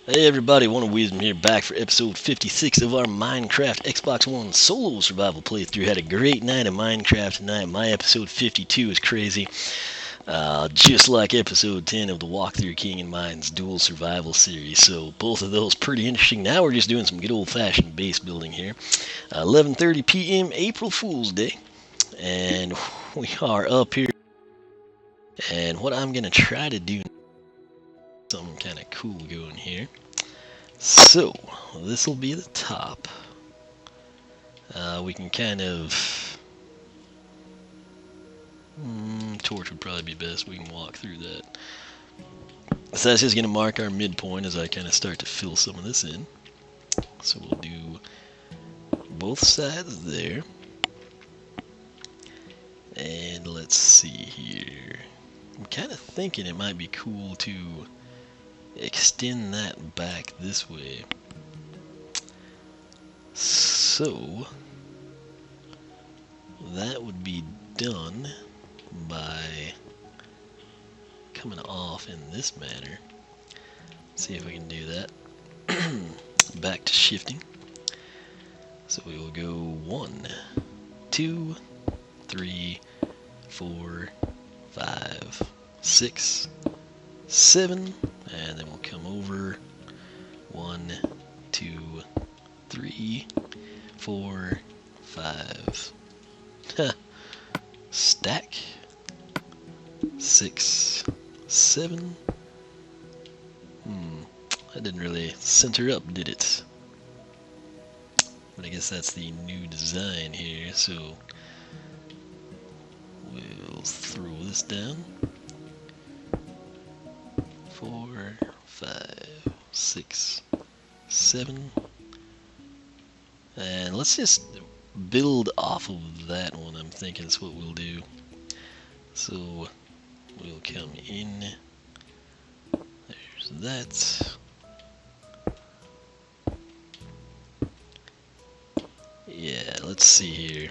Hey everybody, One of Wisdom here, back for episode 56 of our Minecraft Xbox One solo survival playthrough. Had a great night of Minecraft tonight. My episode 52 is crazy, just like episode 10 of the Walkthrough King and Mine's dual survival series. So both of those pretty interesting. Now we're just doing some good old-fashioned base building here. 11:30 p.m. April Fool's Day, and we are up here. And what I'm gonna try to do, something kind of cool going here. So, this will be the top. We can kind of... torch would probably be best. We can walk through that. So that's just going to mark our midpoint as I kind of start to fill some of this in. So we'll do both sides there. And let's see here. I'm kind of thinking it might be cool to extend that back this way. So that would be done by coming off in this manner. Let's see if we can do that. Back to shifting. So we will go 1, 2, 3, 4, 5, 6, 7, and then we'll come over 1, 2, 3, 4, 5. Stack. 6, 7. That didn't really center up, did it? But I guess that's the new design here, so we'll throw this down. 4, 5, 6, 7. And let's just build off of that one. I'm thinking that's what we'll do. So we'll come in. There's that. Yeah, let's see here.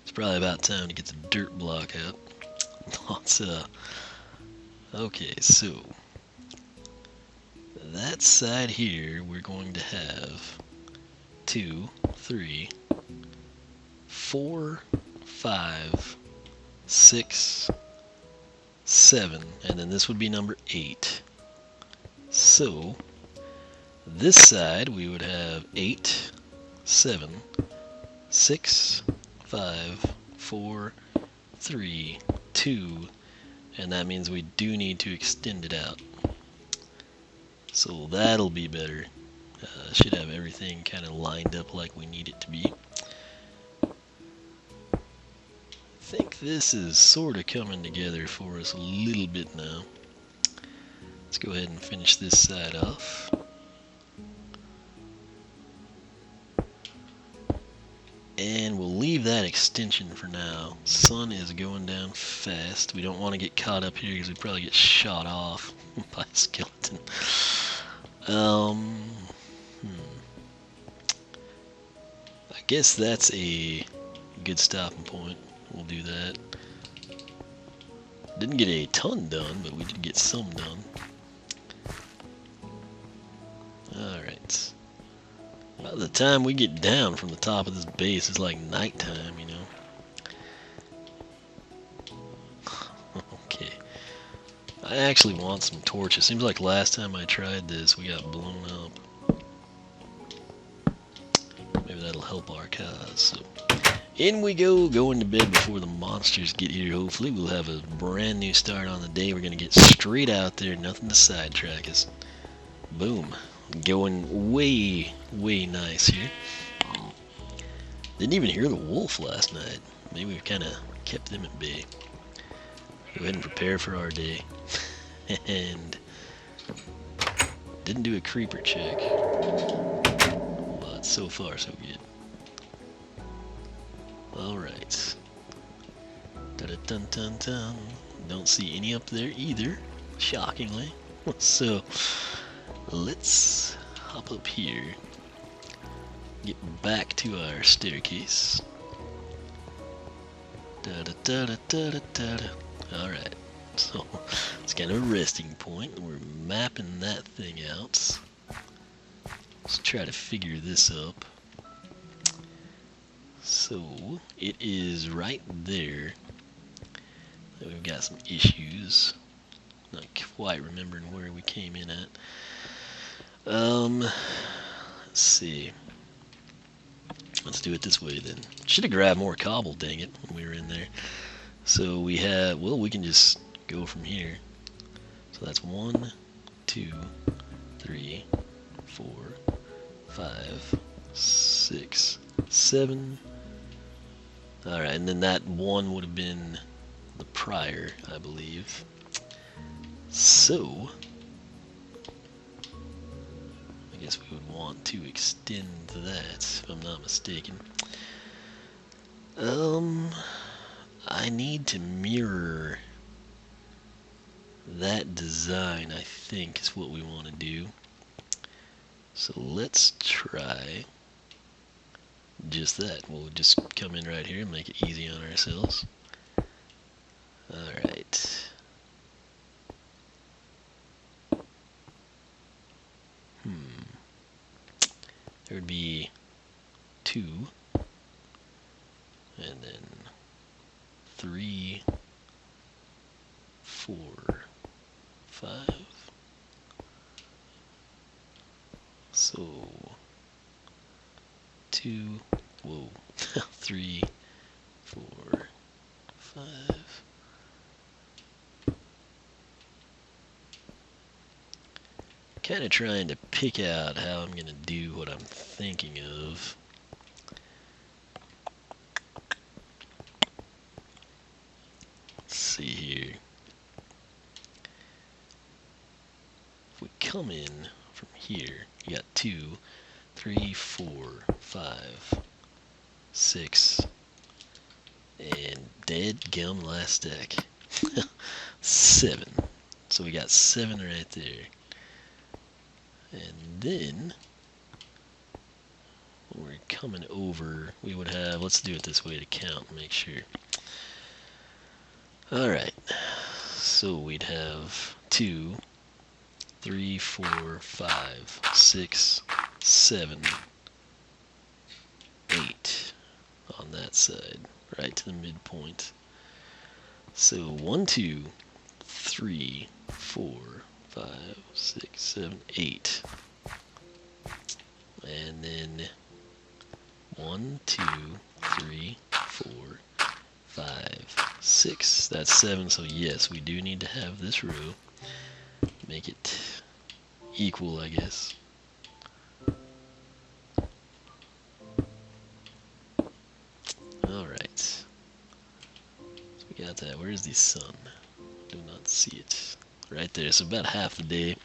It's probably about time to get the dirt block out. Okay, so that side here we're going to have 2, 3, 4, 5, 6, 7, and then this would be number 8. So this side we would have 8, 7, 6, 5, 4, 3, 2, and that means we do need to extend it out. So that'll be better. Should have everything kind of lined up like we need it to be. I think this is sort of coming together for us a little bit now. Let's go ahead and finish this side off. And we'll leave that extension for now. Sun is going down fast. We don't want to get caught up here because we'd probably get shot off by a skeleton. I guess that's a good stopping point. We'll do that. Didn't get a ton done, but we did get some done. Alright. By the time we get down from the top of this base, it's like nighttime, you know. Okay. I actually want some torches. Seems like last time I tried this, we got blown up. Maybe that'll help our cause. So, in we go, going to bed before the monsters get here. Hopefully we'll have a brand new start on the day. We're going to get straight out there, nothing to sidetrack us. Boom. Going way, way nice here. Didn't even hear the wolf last night. Maybe we've kind of kept them at bay. Go ahead and prepare for our day. And didn't do a creeper check. But so far so good. Alright. Dun-dun-dun-dun. Don't see any up there either, shockingly. So let's hop up here, get back to our staircase. Alright. So it's kind of a resting point. We're mapping that thing out. Let's try to figure this up. So it is right there. We've got some issues. Not quite remembering where we came in at. Let's see. Let's do it this way then. Should have grabbed more cobble, dang it, when we were in there. So we have, well, we can just go from here. So that's 1, 2, 3, 4, 5, 6, 7. Alright, and then that 1 would have been the prior, I believe. So, I guess we would want to extend that, if I'm not mistaken. I need to mirror that design, I think, is what we want to do. So let's try just that. We'll just come in right here and make it easy on ourselves. Alright. There would be 2, and then 3, 4, 5. So 2, whoa, 3, 4, 5. Kind of trying to pick out how I'm going to do what I'm thinking of. Let's see here. If we come in from here, you got 2, 3, 4, 5, 6, and dead gum last stack. 7. So we got 7 right there. And then, when we're coming over, we would have, let's do it this way to count and make sure. Alright, so we'd have 2, 3, 4, 5, 6, 7, 8 on that side, right to the midpoint. So 1, 2, 3, 4, 5, 6, 7, 8. And then 1, 2, 3, 4, 5, 6. That's 7, so yes, we do need to have this row. Make it equal, I guess. Alright. So we got that. Where's the sun? Do not see it. Right there. So about half the day.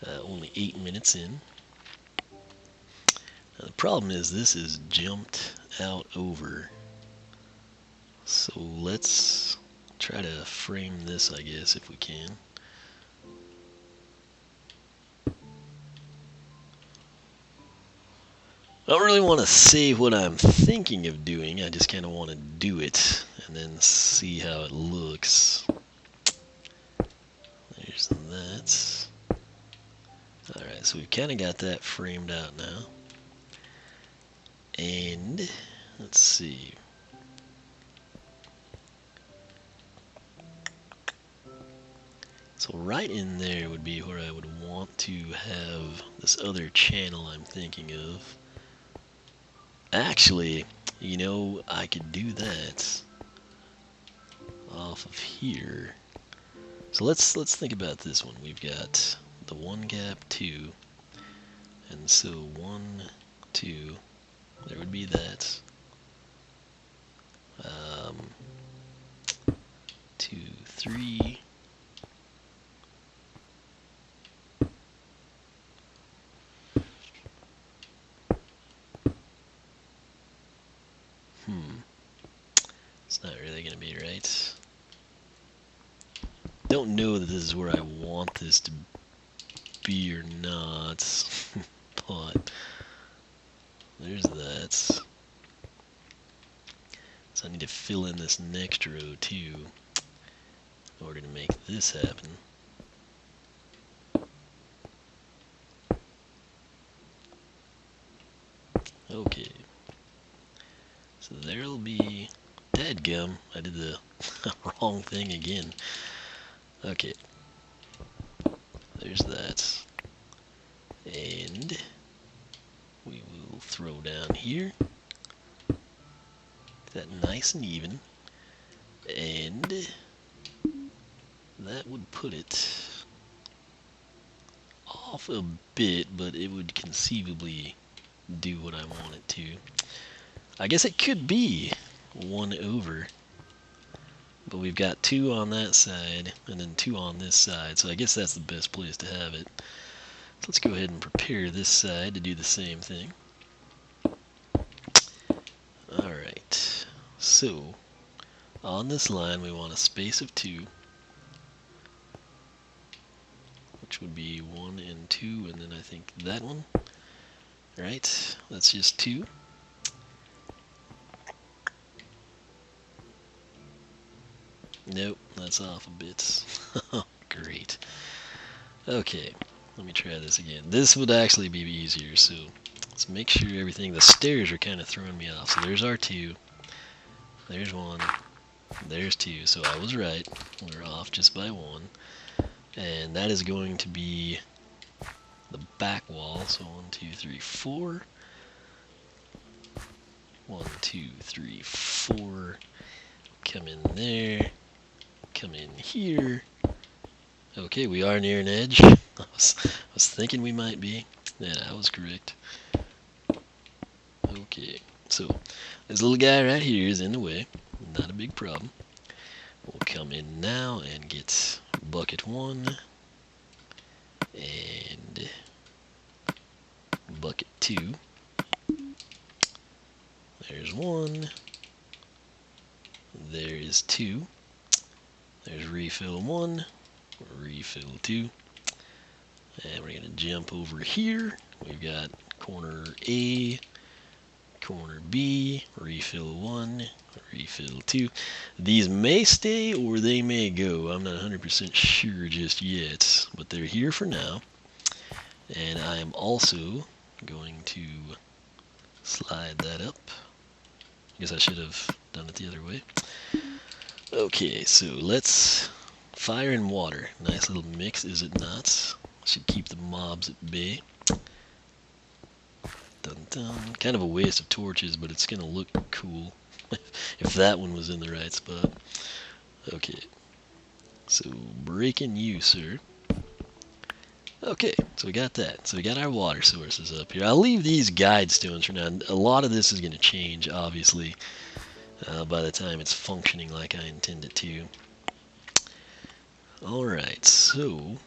Only 8 minutes in. Now the problem is this is jumped out over. So let's try to frame this, I guess, if we can. I don't really want to say what I'm thinking of doing. I just kind of want to do it and then see how it looks. There's that. Alright, so we've kind of got that framed out now. And let's see. So right in there would be where I would want to have this other channel I'm thinking of. Actually, you know, I could do that off of here. So let's think about this one. We've got the 1 gap, 2, and so 1, 2, there would be that. 2, 3. It's not really going to be right. Don't know that this is where I want this to be or not, but there's that. So I need to fill in this next row too. in order to make this happen. Okay. So there'll be... Dadgum, I did the wrong thing again. Okay. There's that. And we will throw down here. Get that nice and even. And that would put it off a bit, but it would conceivably do what I want it to. I guess it could be 1 over, but we've got 2 on that side and then 2 on this side, so I guess that's the best place to have it. So let's go ahead and prepare this side to do the same thing. Alright, so on this line we want a space of 2, which would be 1 and 2, and then I think that one. Alright, that's just 2. Nope, that's off a bit. Great. Okay, let me try this again. This would actually be easier, so let's make sure everything... The stairs are kind of throwing me off. So there's our 2. There's 1. There's 2. So I was right. We're off just by 1. And that is going to be the back wall. So 1, 2, 3, 4. 1, 2, 3, 4. Come in there. Come in here. Okay, we are near an edge. I was thinking we might be. Yeah, I was correct. Okay, so this little guy right here is in the way. Not a big problem. We'll come in now and get bucket 1 and bucket 2. There's 1. There is 2. There's refill 1. Refill 2. And we're going to jump over here. We've got corner A, corner B, refill 1, refill 2. These may stay or they may go. I'm not 100% sure just yet, but they're here for now. And I am also going to slide that up. I guess I should have done it the other way. Okay, so let's fire and water. Nice little mix, is it not? Should keep the mobs at bay. Dun dun. Kind of a waste of torches, but it's gonna look cool if that one was in the right spot. Okay, so breaking you, sir. Okay, so we got that. So we got our water sources up here. I'll leave these guide stones for now. A lot of this is going to change, obviously, by the time it's functioning like I intend it to. Alright, so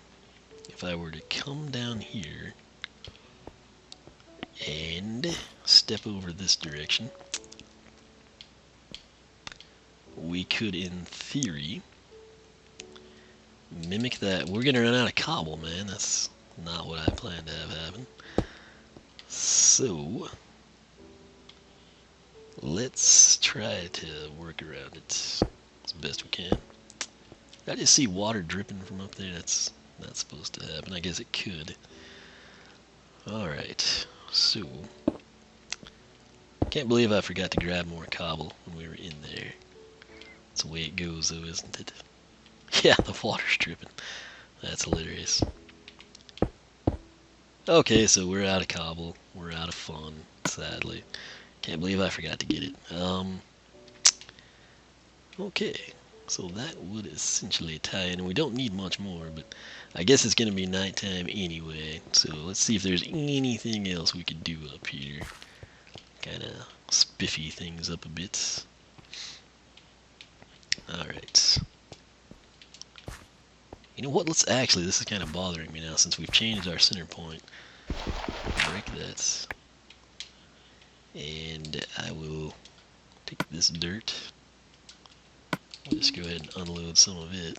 if I were to come down here and step over this direction, we could, in theory, mimic that. We're gonna run out of cobble, man. That's not what I planned to have happen. So let's try to work around it as best we can. I just see water dripping from up there. That's not supposed to happen. I guess it could. Alright, so can't believe I forgot to grab more cobble when we were in there. That's the way it goes, though, isn't it? Yeah, the water's dripping. That's hilarious. Okay, so we're out of cobble. We're out of fun, sadly. Can't believe I forgot to get it. Okay, so that would essentially tie in. And we don't need much more, but I guess it's going to be nighttime anyway. So let's see if there's anything else we could do up here. Kind of spiffy things up a bit. Alright. You know what, let's actually, this is kind of bothering me now since we've changed our center point. Break that. And I will take this dirt. I'll just go ahead and unload some of it.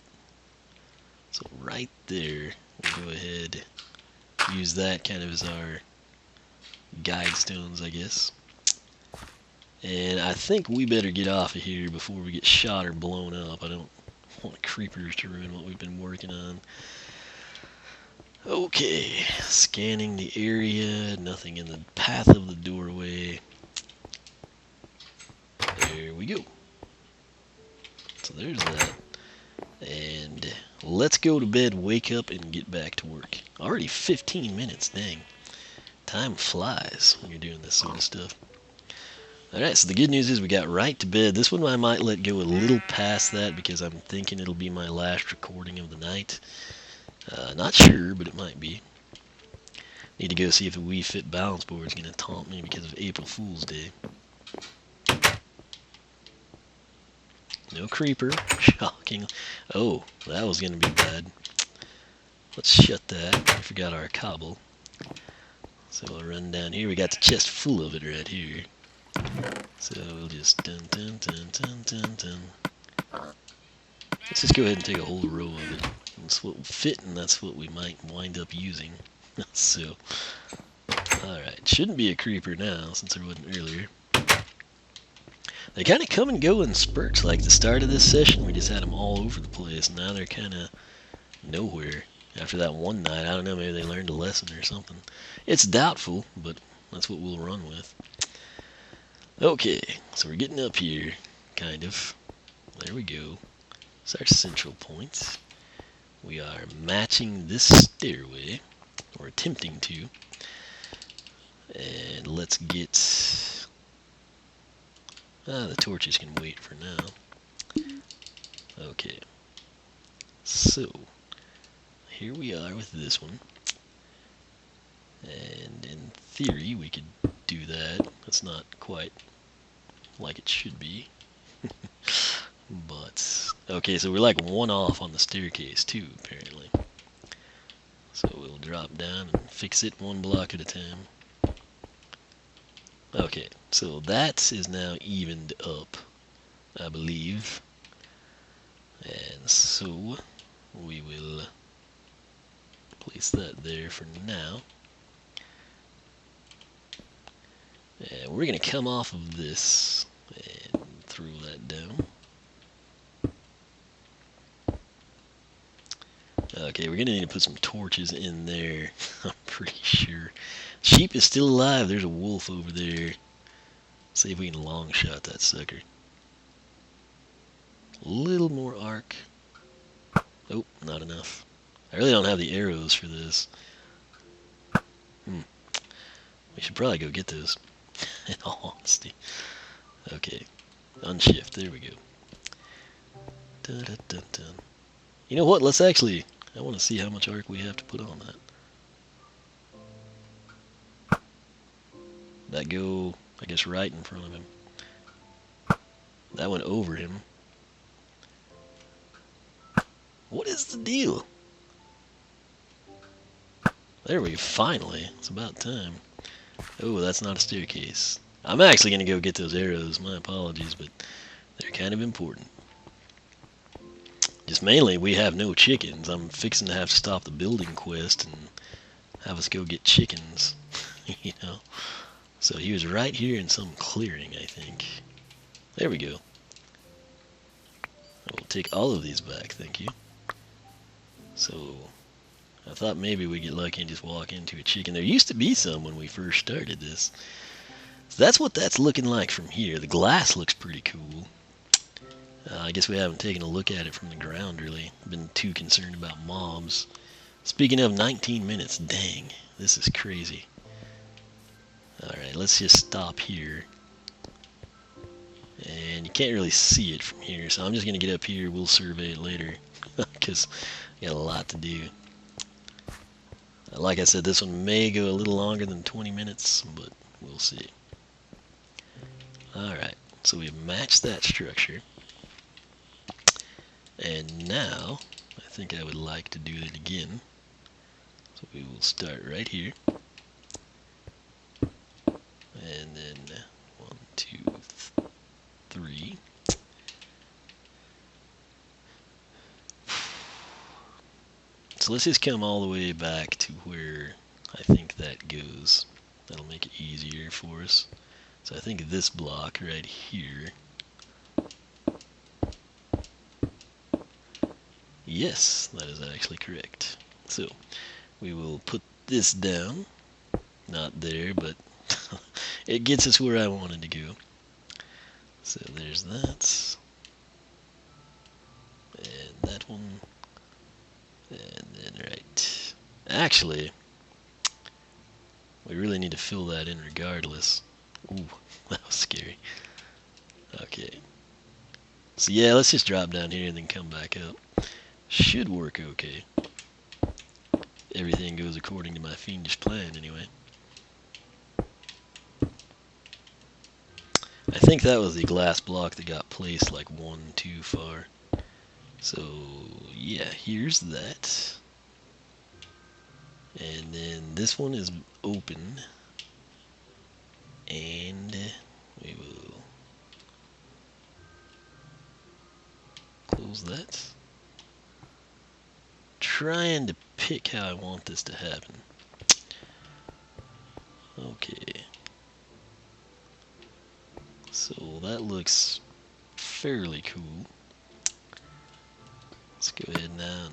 So right there, we'll go ahead, use that kind of as our guide stones, I guess. And I think we better get off of here before we get shot or blown up. I don't want creepers to ruin what we've been working on. Okay, scanning the area, nothing in the path of the doorway. There we go. So there's that. And let's go to bed, wake up, and get back to work. Already 15 minutes, dang. Time flies when you're doing this sort of stuff. Alright, so the good news is we got right to bed. This one I might let go a little past that because I'm thinking it'll be my last recording of the night. Not sure, but it might be. Need to go see if a Wii Fit balance board is going to taunt me because of April Fool's Day. No creeper. Shocking. Oh, that was going to be bad. Let's shut that. We forgot our cobble. So we'll run down here. We got the chest full of it right here. So we'll just dun dun dun dun dun dun. Let's just go ahead and take a whole row of it. That's what will fit, and that's what we might wind up using. So, alright. Shouldn't be a creeper now, since there wasn't earlier. They kind of come and go in spurts. Like the start of this session, we just had them all over the place. Now they're kind of nowhere. After that one night, I don't know, maybe they learned a lesson or something. It's doubtful, but that's what we'll run with. Okay, so we're getting up here, kind of. There we go. It's our central point. We are matching this stairway, or attempting to. And let's get... the torches can wait for now. Okay. So, here we are with this one. And in theory, we could do that. That's not quite like it should be. But, okay, so we're like one off on the staircase too, apparently. So we'll drop down and fix it one block at a time. Okay, so that is now evened up, I believe. And so we will place that there for now. And we're going to come off of this and throw that down. Okay, we're going to need to put some torches in there, I'm pretty sure. Sheep is still alive. There's a wolf over there. See if we can long shot that sucker. A little more arc. Oh, not enough. I really don't have the arrows for this. We should probably go get those, in all honesty. Okay, unshift. There we go. Dun, dun, dun, dun. You know what? Let's actually... I want to see how much arc we have to put on that. That go, I guess, right in front of him. That went over him. What is the deal? There we go, finally. It's about time. Oh, that's not a staircase. I'm actually going to go get those arrows. My apologies, but they're kind of important. Just mainly, we have no chickens. I'm fixing to have to stop the building quest and have us go get chickens, you know. So he was right here in some clearing, I think. There we go. We'll take all of these back, thank you. So, I thought maybe we'd get lucky and just walk into a chicken. There used to be some when we first started this. So that's what that's looking like from here. The glass looks pretty cool. I guess we haven't taken a look at it from the ground, really. Been too concerned about mobs. Speaking of 19 minutes, dang, this is crazy. Alright, let's just stop here. And you can't really see it from here, so I'm just going to get up here. We'll survey it later, because we got a lot to do. Like I said, this one may go a little longer than 20 minutes, but we'll see. Alright, so we've matched that structure. And now, I think I would like to do it again. So we will start right here. And then 1, 2, 3. So let's just come all the way back to where I think that goes. That'll make it easier for us. So I think this block right here Yes, that is actually correct. So we will put this down. Not there, but it gets us where I wanted to go. So there's that. And that one. And then right. Actually, we really need to fill that in regardless. Ooh, that was scary. Okay. So yeah, let's just drop down here and then come back up. Should work okay. Everything goes according to my fiendish plan anyway. I think that was the glass block that got placed like one too far. So yeah, here's that. And then this one is open. And we will close that. Trying to pick how I want this to happen. Okay. So that looks fairly cool. Let's go ahead now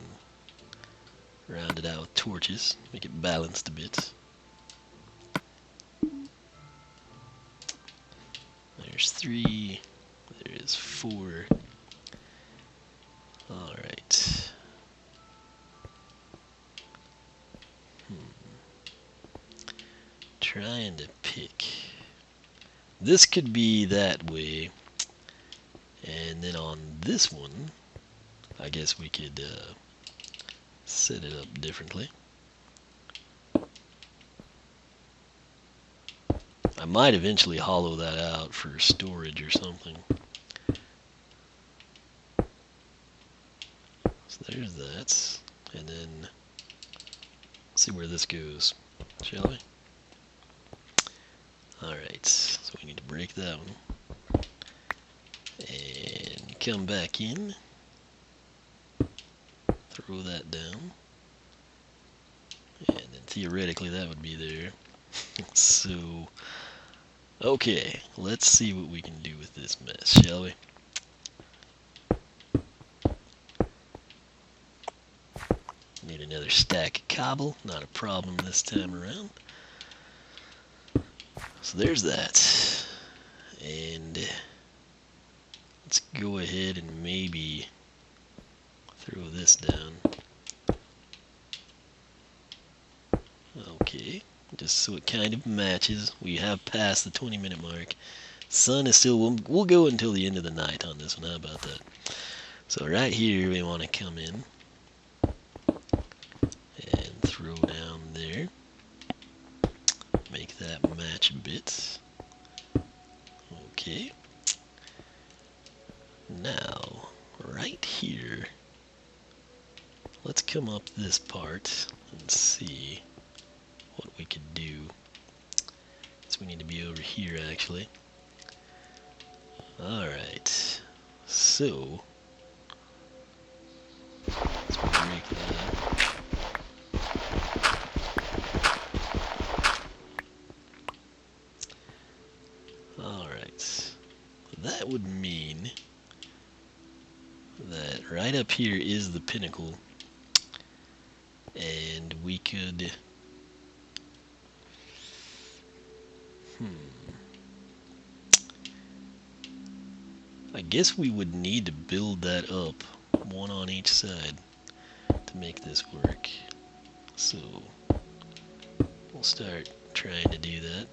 and round it out with torches. Make it balanced a bit. There's 3. There is 4. Alright. Trying to pick. This could be that way. And then on this one, I guess we could set it up differently. I might eventually hollow that out for storage or something. So there's that. And then see where this goes, shall we? Alright, so we need to break that one. And come back in. Throw that down. And then theoretically that would be there. So, okay, let's see what we can do with this mess, shall we? Need another stack of cobble, not a problem this time around. So there's that. And let's go ahead and maybe throw this down. Okay, just so it kind of matches. We have passed the 20-minute mark. Sun is still, we'll go until the end of the night on this one. How about that? So right here we want to come in and throw down there. Make that match a bit. Okay. Now, right here, let's come up this part and see what we could do. So we need to be over here actually. Alright, so let's break that. Alright, that would mean that right up here is the pinnacle, and we could I guess we would need to build that up, one on each side, to make this work. So we'll start trying to do that.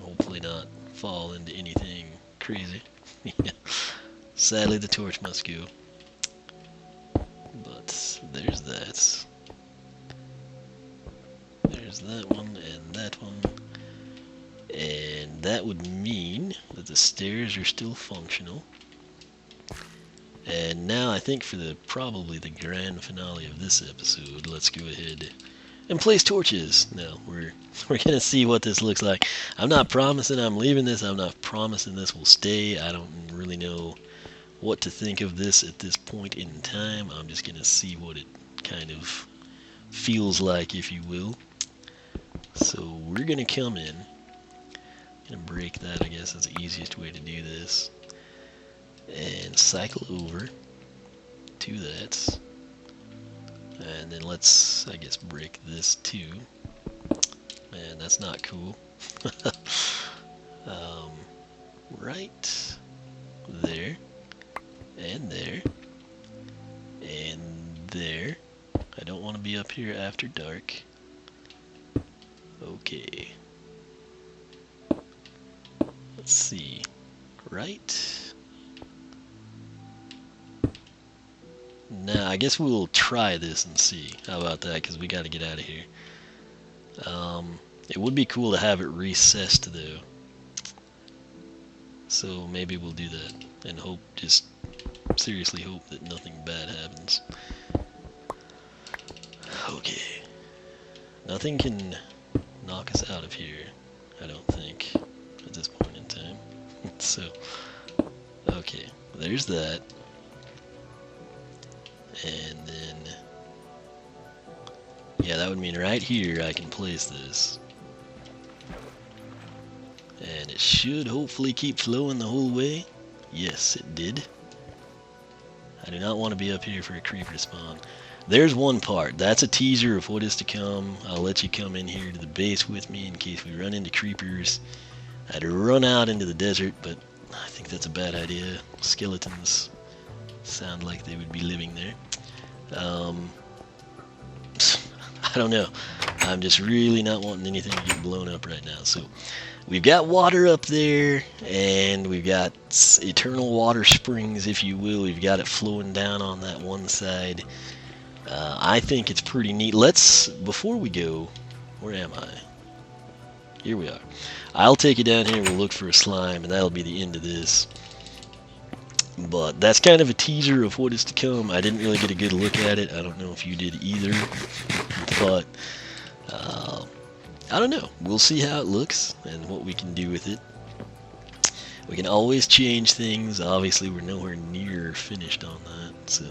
Hopefully not fall into anything crazy. Sadly, the torch must go. But there's that. There's that one and that one. And that would mean that the stairs are still functional. And now I think for probably the grand finale of this episode, let's go ahead and place torches. Now we're gonna see what this looks like. I'm not promising I'm leaving this. I'm not promising this will stay. I don't really know what to think of this at this point in time. I'm just gonna see what it kind of feels like, if you will. So we're gonna come in and break that. I guess is the easiest way to do this. and cycle over to that. And then let's, I guess, break this too. Man, that's not cool. Right there, and there, and there. I don't want to be up here after dark. Okay. Let's see. Right. Now, I guess we'll try this and see. How about that? Because we got to get out of here. It would be cool to have it recessed, though. So maybe we'll do that and hope, just seriously hope that nothing bad happens. Okay. Nothing can knock us out of here, I don't think, at this point in time. So, okay, there's that. And then, yeah, that would mean right here I can place this. And it should hopefully keep flowing the whole way. Yes, it did. I do not want to be up here for a creeper to spawn. There's one part. That's a teaser of what is to come. I'll let you come in here to the base with me in case we run into creepers. I'd run out into the desert, but I think that's a bad idea. Skeletons sound like they would be living there. I don't know. I'm just really not wanting anything to get blown up right now. So we've got water up there, and we've got eternal water springs, if you will. We've got it flowing down on that one side. I think it's pretty neat. Let's, before we go, where am I? Here we are. I'll take you down here and we'll look for a slime, and that'll be the end of this. But that's kind of a teaser of what is to come. I didn't really get a good look at it. I don't know if you did either. But, I don't know. We'll see how it looks and what we can do with it. We can always change things. Obviously, we're nowhere near finished on that, so...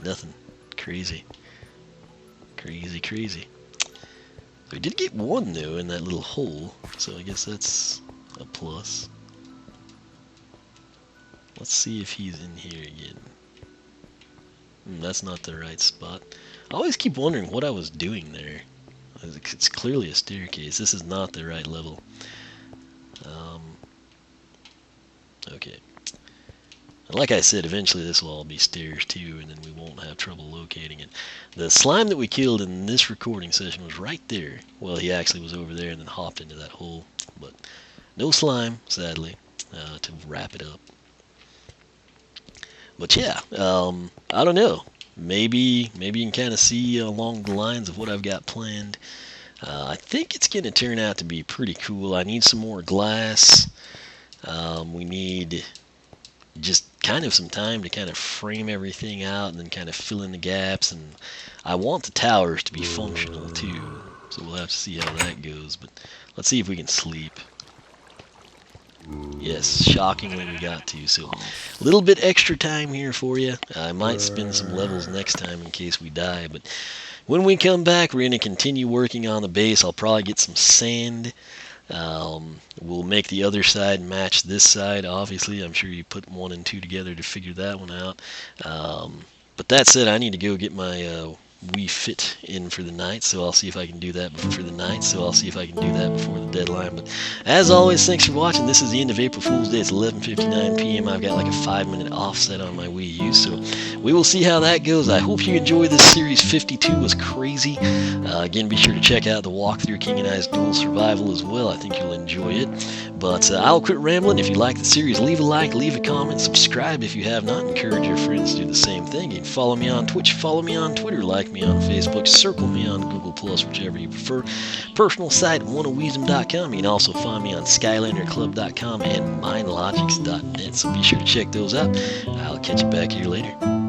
nothing. Crazy. Crazy, crazy. We did get one, though, in that little hole, so I guess that's a plus. Let's see if he's in here again. That's not the right spot. I always keep wondering what I was doing there. It's clearly a staircase. This is not the right level. Okay. And like I said, eventually this will all be stairs too, and then we won't have trouble locating it. The slime that we killed in this recording session was right there. Well, he actually was over there and then hopped into that hole. But no slime, sadly, to wrap it up. But yeah, I don't know. Maybe you can kind of see along the lines of what I've got planned. I think it's going to turn out to be pretty cool. I need some more glass. We need just kind of some time to kind of frame everything out and then kind of fill in the gaps. And I want the towers to be functional too. So we'll have to see how that goes. But let's see if we can sleep. Yes, shockingly we got to. So a little bit extra time here for you. I might spin some levels next time in case we die. But when we come back, we're going to continue working on the base. I'll probably get some sand. We'll make the other side match this side. Obviously, I'm sure you put 1 and 2 together to figure that one out. But that said, I need to go get my Wii Fit in for the night, so I'll see if I can do that before the deadline. But as always, thanks for watching. This is the end of April Fool's Day. It's 11:59 p.m. I've got like a 5-minute offset on my Wii U, so we will see how that goes. I hope you enjoy this series. 52 was crazy. Again, be sure to check out the walkthrough King and I's Dual Survival as well. I think you'll enjoy it. But I'll quit rambling. If you like the series, leave a like, leave a comment, subscribe if you have not. Encourage your friends to do the same thing. You can follow me on Twitch, follow me on Twitter, like me on Facebook, circle me on Google+, whichever you prefer. Personal site, oneofwisdom.com. You can also find me on SkylanderClub.com and MindLogics.net. So be sure to check those out. I'll catch you back here later.